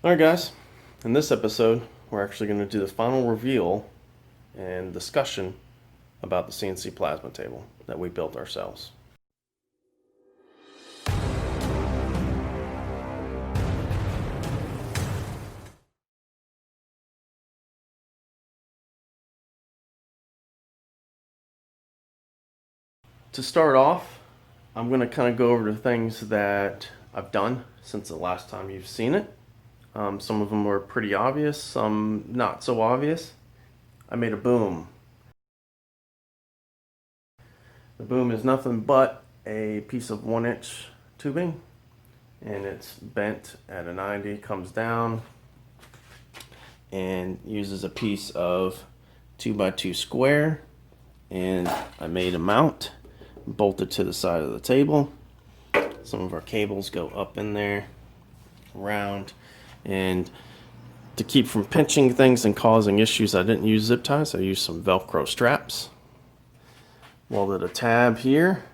Alright guys, in this episode we're actually going to do the final reveal and discussion about the CNC Plasma table that we built ourselves. To start off, I'm going to kind of go over the things that I've done since the last time you've seen it. Some of them were pretty obvious, some not so obvious. I made a boom. The boom is nothing but a piece of 1-inch tubing, and it's bent at a 90, comes down, and uses a piece of 2x2 square. And I made a mount, bolted to the side of the table. Some of our cables go up in there, around, and to keep from pinching things and causing issues, I didn't use zip ties. I used some Velcro straps. Welded a tab here,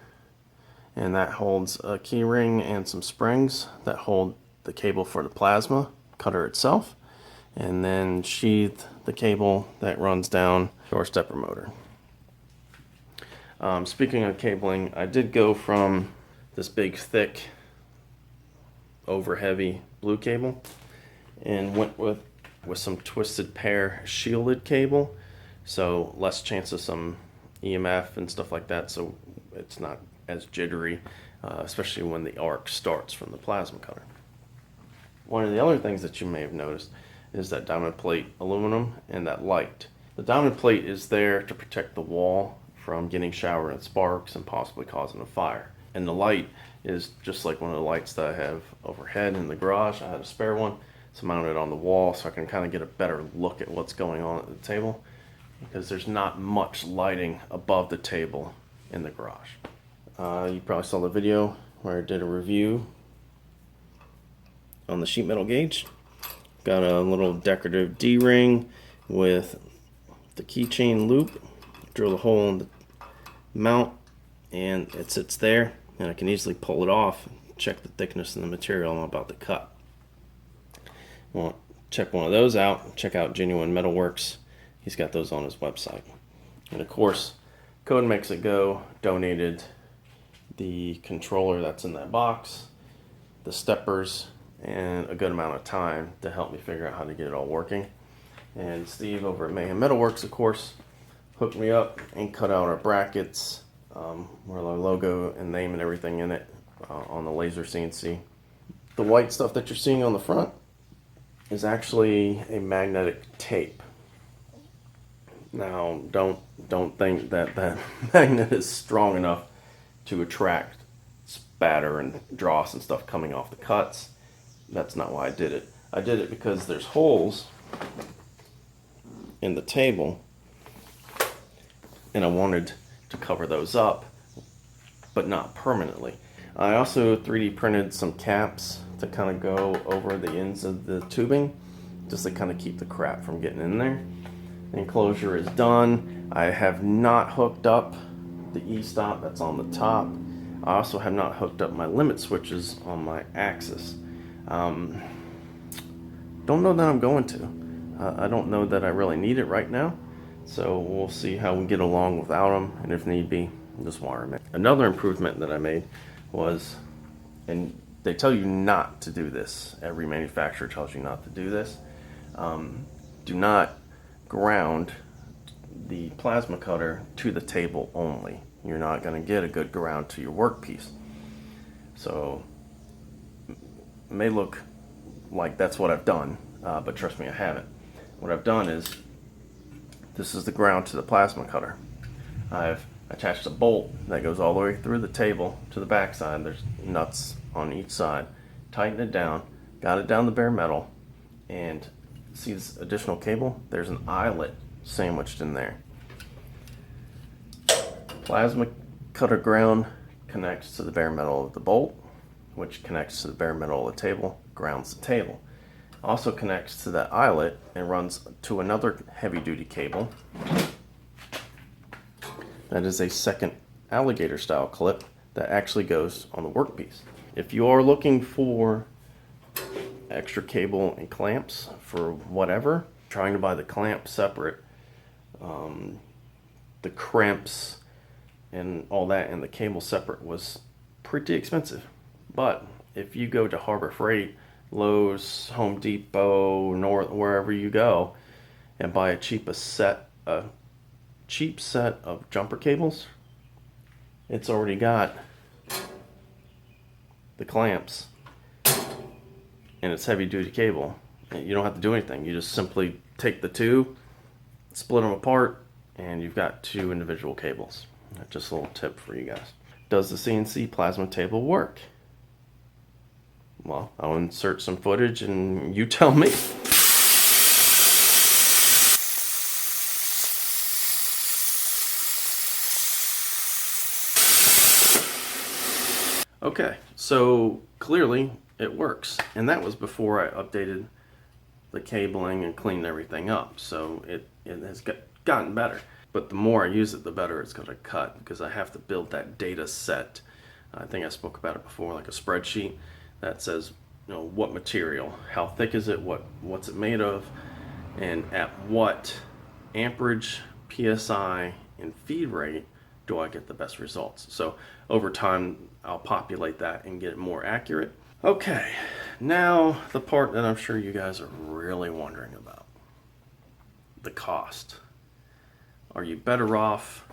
and that holds a key ring and some springs that hold the cable for the plasma cutter itself, and then sheathed the cable that runs down to our stepper motor. Speaking of cabling, I did go from this big, thick, over heavy blue cable and went with some twisted pair shielded cable, so less chance of some EMF and stuff like that, so it's not as jittery, especially when the arc starts from the plasma cutter. One of the other things that you may have noticed is that diamond plate aluminum and that light. The diamond plate is there to protect the wall from getting shower and sparks and possibly causing a fire. And the light is just like one of the lights that I have overhead in the garage. I had a spare one, so mounted it on the wall so I can kind of get a better look at what's going on at the table, because there's not much lighting above the table in the garage. You probably saw the video where I did a review on the sheet metal gauge. Got a little decorative D-ring with the keychain loop. Drill a hole in the mount and it sits there, and I can easily pull it off, check the thickness of the material I'm about to cut. Well, check one of those out, check out Genuine Metalworks. He's got those on his website. And of course, Code Makes It Go donated the controller that's in that box, the steppers, and a good amount of time to help me figure out how to get it all working. And Steve over at Mayhem Metalworks, of course, hooked me up and cut out our brackets with our logo and name and everything in it on the laser CNC. The white stuff that you're seeing on the front is actually a magnetic tape. Now, don't think that that magnet is strong enough to attract spatter and dross and stuff coming off the cuts. That's not why I did it. I did it because there's holes in the table, and I wanted to cover those up, but not permanently. I also 3D printed some caps to kind of go over the ends of the tubing, just to kind of keep the crap from getting in there. The enclosure is done. I have not hooked up the E-stop that's on the top. I also have not hooked up my limit switches on my axis. Don't know that I'm going to. I don't know that I really need it right now. So we'll see how we get along without them, and if need be, just wire them in. Another improvement that I made was, and they tell you not to do this, every manufacturer tells you not to do this, do not ground the plasma cutter to the table only. You're not going to get a good ground to your workpiece. So it may look like that's what I've done, but trust me, I haven't. What I've done is, this is the ground to the plasma cutter. I've attached a bolt that goes all the way through the table to the back side. There's nuts on each side. Tighten it down, got it down the bare metal, and see this additional cable? There's an eyelet sandwiched in there. Plasma cutter ground connects to the bare metal of the bolt, which connects to the bare metal of the table, grounds the table. Also connects to that eyelet and runs to another heavy-duty cable. That is a second alligator style clip that actually goes on the workpiece. If you are looking for extra cable and clamps for whatever. Trying to buy the clamp separate, the crimps and all that, and the cable separate was pretty expensive. But if you go to Harbor Freight, Lowe's, Home Depot, North, wherever you go, and buy a cheap set of jumper cables, it's already got the clamps and it's heavy duty cable. You don't have to do anything. You just simply take the two, split them apart, and you've got two individual cables. Just a little tip for you guys. Does the CNC plasma table work? Well, I'll insert some footage and you tell me. Okay, so clearly it works, and that was before I updated the cabling and cleaned everything up, so it has gotten better. But the more I use it, the better it's going to cut, because I have to build that data set. I think I spoke about it before, like a spreadsheet that says, you know, what material, how thick is it, what's it made of, and at what amperage, PSI, and feed rate do I get the best results. So over time, I'll populate that and get it more accurate. Okay, now the part that I'm sure you guys are really wondering about, the cost. Are you better off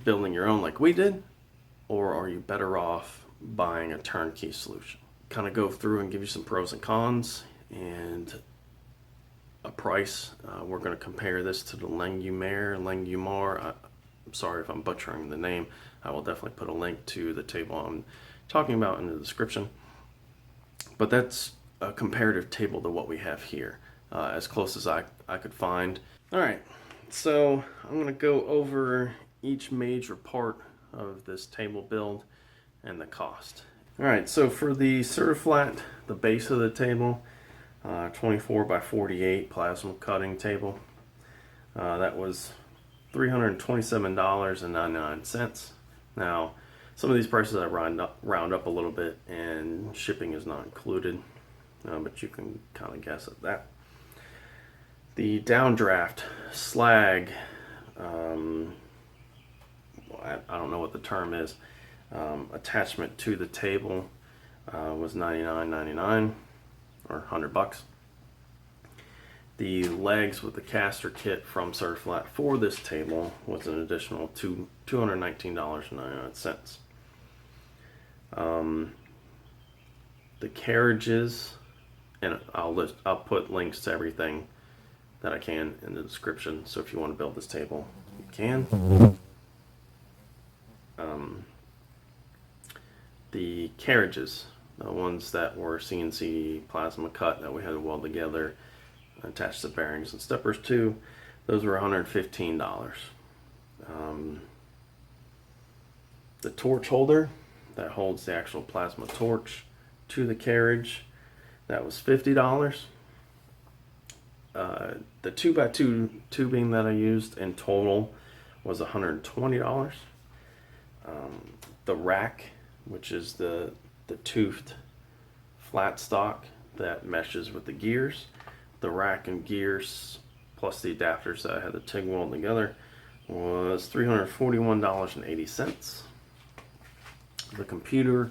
building your own like we did, or are you better off buying a turnkey solution? Kind of go through and give you some pros and cons and a price. We're going to compare this to the Langumar. I'm sorry if I'm butchering the name. I will definitely put a link to the table I'm talking about in the description. But that's a comparative table to what we have here, as close as I could find. All right, so I'm going to go over each major part of this table build and the cost. All right, so for the CertiFlat, the base of the table, 24 by 48 plasma cutting table, that was $327.99. Now, some of these prices I round up a little bit, and shipping is not included, but you can kind of guess at that. The downdraft slag, I don't know what the term is, attachment to the table was $99.99 or $100. The legs with the caster kit from CertiFlat for this table was an additional $219.99. The carriages, and I'll put links to everything that I can in the description, so if you want to build this table, you can. The carriages, the ones that were CNC plasma cut that we had to weld together, attach the bearings and steppers to, those were $115. The torch holder that holds the actual plasma torch to the carriage, that was $50. The 2x2 tubing that I used in total was $120. The rack, which is the toothed flat stock that meshes with the gears, the rack and gears plus the adapters that I had to TIG weld together, was $341.80. The computer,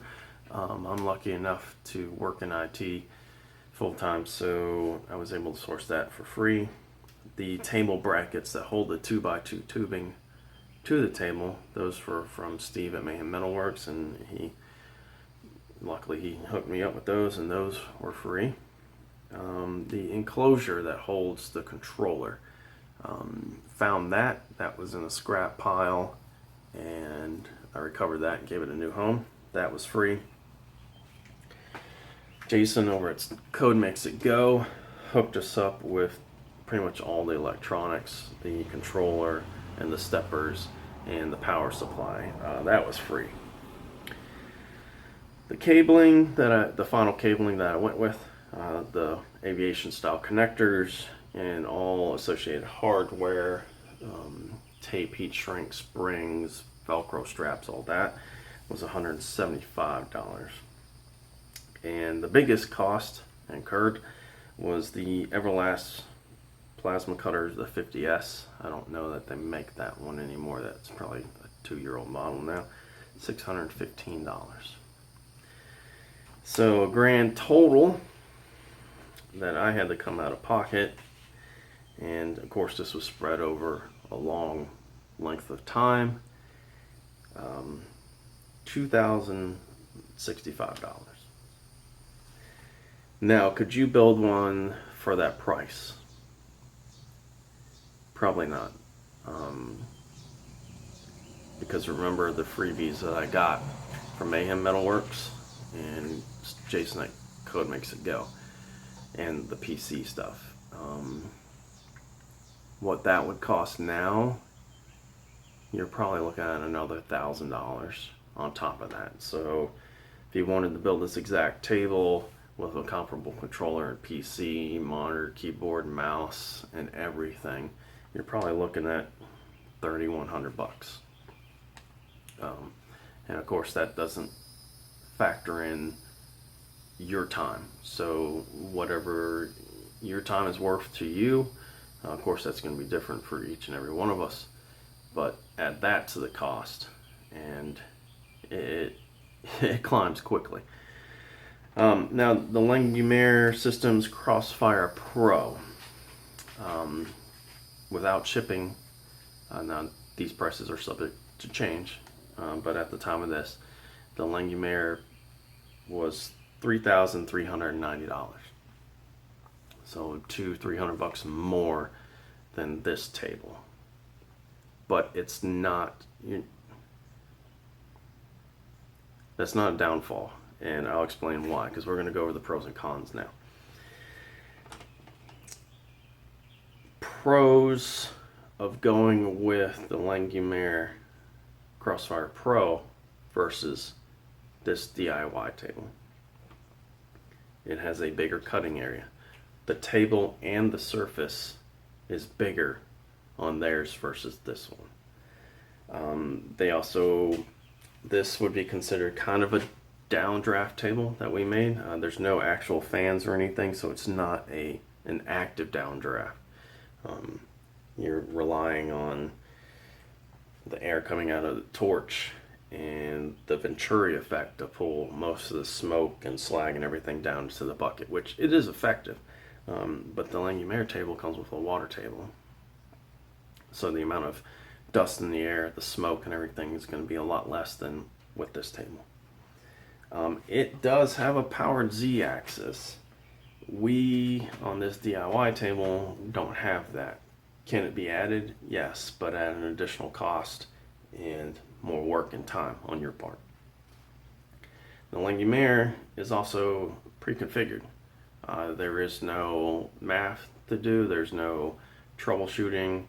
I'm lucky enough to work in IT full-time, so I was able to source that for free. The table brackets that hold the 2x2 tubing to the table, those were from Steve at Mayhem Metalworks, and luckily he hooked me up with those, and those were free. The enclosure that holds the controller, found that was in a scrap pile, and I recovered that and gave it a new home. That was free. Jason over at Code Makes It Go hooked us up with pretty much all the electronics, the controller and the steppers and the power supply. That was free. The cabling the final cabling that I went with, the aviation style connectors and all associated hardware, tape, heat shrink, springs, Velcro straps, all that was $175. And the biggest cost incurred was the Everlast plasma cutter, the 50S. I don't know that they make that one anymore. That's probably a 2-year-old model now. $615. So a grand total that I had to come out of pocket, and of course this was spread over a long length of time, $2,065. Now, could you build one for that price? Probably not. Because remember the freebies that I got from Mayhem Metalworks and Jason at Code Makes It Go, and the PC stuff. What that would cost now, you're probably looking at another $1,000 on top of that. So if you wanted to build this exact table with a comparable controller and PC, monitor, keyboard, mouse, and everything, you're probably looking at $3,100. And of course that doesn't factor in your time. So whatever your time is worth to you, of course that's going to be different for each and every one of us, but add that to the cost and it climbs quickly. Now the Langmuir Systems Crossfire Pro, without shipping, now these prices are subject to change, but at the time of this, the Langmuir was $3,390. So $200-300 more than this table. But it's not, that's not a downfall, and I'll explain why, because we're going to go over the pros and cons now. Pros of going with the Langmuir Crossfire Pro versus this DIY table. It has a bigger cutting area. The table and the surface is bigger on theirs versus this one. They also, this would be considered kind of a downdraft table that we made. There's no actual fans or anything, so it's not an active downdraft. You're relying on the air coming out of the torch and the Venturi effect to pull most of the smoke and slag and everything down to the bucket, which it is effective. But the Langmuir table comes with a water table, so the amount of dust in the air, the smoke and everything is going to be a lot less than with this table. It does have a powered Z-axis. We, on this DIY table, don't have that. Can it be added? Yes, but at an additional cost and more work and time on your part. The Langmuir is also pre-configured. There is no math to do, there's no troubleshooting.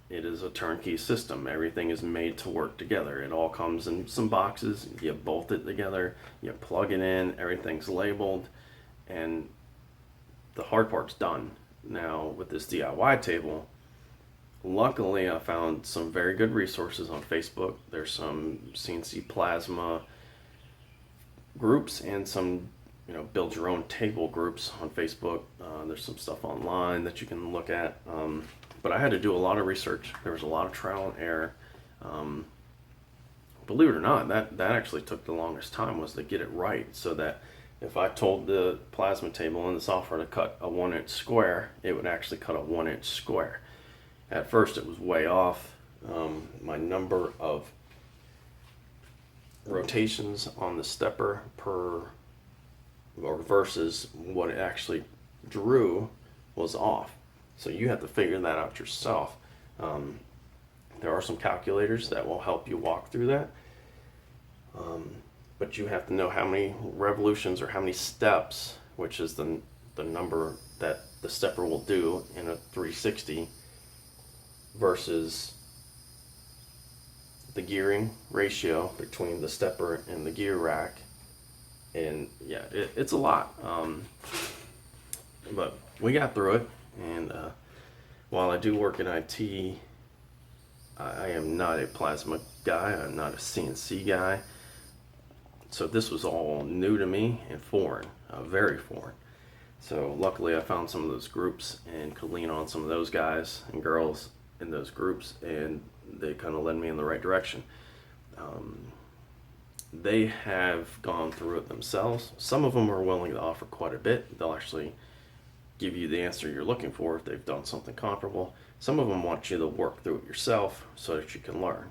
It is a turnkey system. Everything is made to work together. It all comes in some boxes, you bolt it together, you plug it in, everything's labeled, and the hard part's done. Now with this DIY table, luckily I found some very good resources on Facebook. There's some CNC Plasma groups and some build your own table groups on Facebook. There's some stuff online that you can look at, but I had to do a lot of research. There was a lot of trial and error. Believe it or not, that actually took the longest time, was to get it right, so that if I told the plasma table and the software to cut a 1-inch square, it would actually cut a 1-inch square. At first it was way off. My number of rotations on the stepper versus what it actually drew was off. So you have to figure that out yourself. There are some calculators that will help you walk through that. But you have to know how many revolutions or how many steps, which is the number that the stepper will do in a 360, versus the gearing ratio between the stepper and the gear rack. And yeah, it's a lot. But we got through it. And while I do work in IT, I am not a plasma guy. I'm not a CNC guy. So this was all new to me and foreign, very foreign. So luckily I found some of those groups and could lean on some of those guys and girls in those groups, and they kind of led me in the right direction. They have gone through it themselves. Some of them are willing to offer quite a bit. They'll actually give you the answer you're looking for if they've done something comparable. Some of them want you to work through it yourself so that you can learn.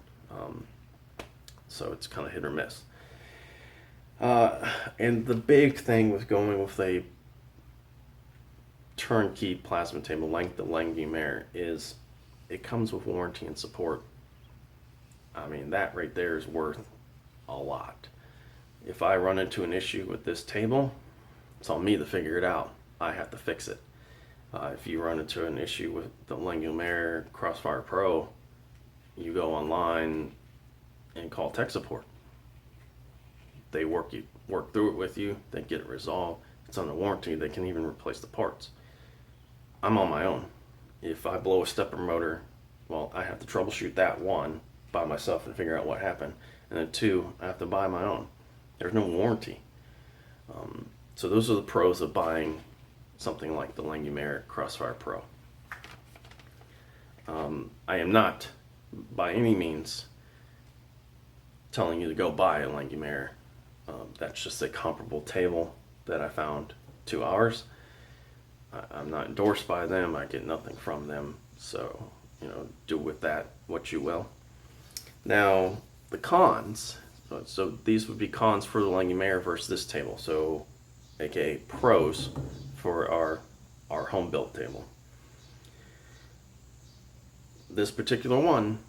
So it's kind of hit or miss. And the big thing with going with a turnkey plasma table like the Langmuir is it comes with warranty and support. I mean, that right there is worth a lot. If I run into an issue with this table, it's on me to figure it out. I have to fix it. If you run into an issue with the Langmuir Crossfire Pro, you go online and call tech support. They work through it with you. They get it resolved. It's under warranty. They can even replace the parts. I'm on my own. If I blow a stepper motor, well, I have to troubleshoot that one by myself and figure out what happened. And then two, I have to buy my own. There's no warranty. So those are the pros of buying something like the Langmuir Crossfire Pro. I am not by any means telling you to go buy a Langmuir. That's just a comparable table that I found to ours. I'm not endorsed by them. I get nothing from them. So, do with that what you will. Now, the cons. So these would be cons for the Langmuir versus this table. So, aka pros for our home built table. This particular one,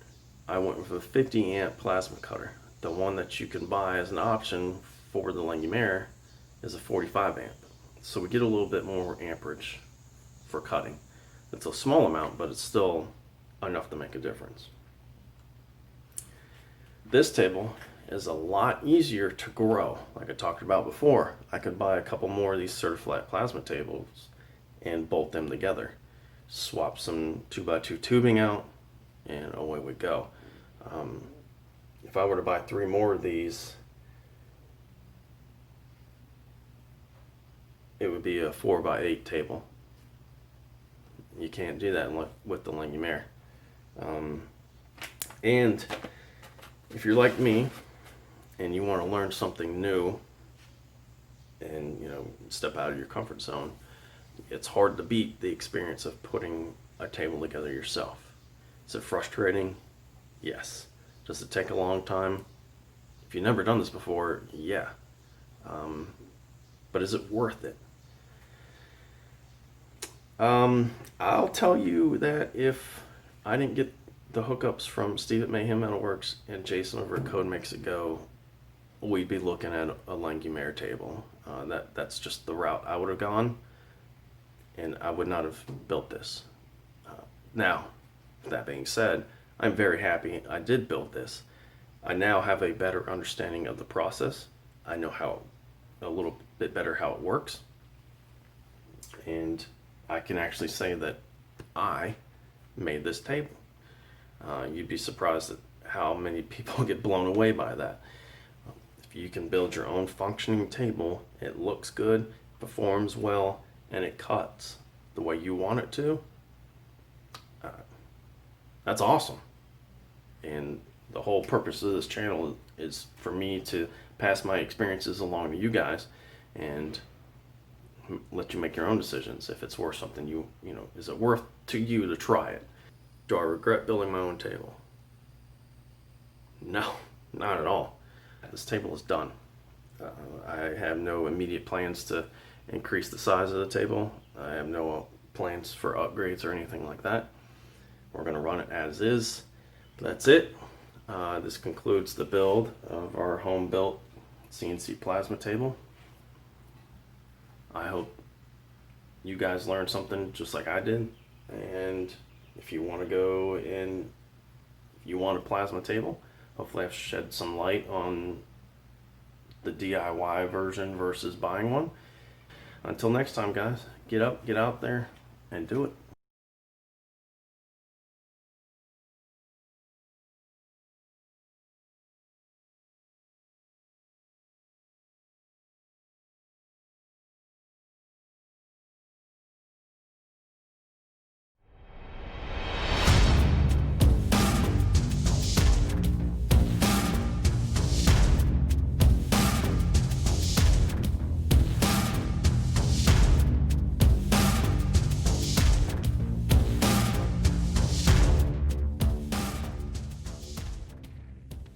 I went with a 50 amp plasma cutter. The one that you can buy as an option for the Langmuir is a 45 amp. So we get a little bit more amperage for cutting. It's a small amount, but it's still enough to make a difference. This table is a lot easier to grow. Like I talked about before, I could buy a couple more of these CertiFlat plasma tables and bolt them together. Swap some 2x2 tubing out, and away we go. If I were to buy 3 more of these, it would be a 4x8 table. You can't do that with the Langmuir. And if you're like me and you want to learn something new and step out of your comfort zone, it's hard to beat the experience of putting a table together yourself. Is it frustrating? Yes. Does it take a long time? If you've never done this before, yeah. But is it worth it? I'll tell you that if I didn't get the hookups from Steve at Mayhem Metalworks and Jason over at Code Makes It Go, we'd be looking at a Langmuir table. That's just the route I would have gone, and I would not have built this. Now, that being said, I'm very happy I did build this. I now have a better understanding of the process. I know a little bit better how it works, and I can actually say that I made this table. You'd be surprised at how many people get blown away by that. If you can build your own functioning table, it looks good, performs well, and it cuts the way you want it to, that's awesome. And the whole purpose of this channel is for me to pass my experiences along to you guys and let you make your own decisions. If it's worth something, is it worth to you to try it? Do I regret building my own table? No, not at all. This table is done. I have no immediate plans to increase the size of the table. I have no plans for upgrades or anything like that. We're going to run it as is. That's it. This concludes the build of our home built CNC Plasma table. I hope you guys learned something just like I did. And if you want to go and you want a plasma table, hopefully I've shed some light on the DIY version versus buying one. Until next time, guys, get up, get out there, and do it.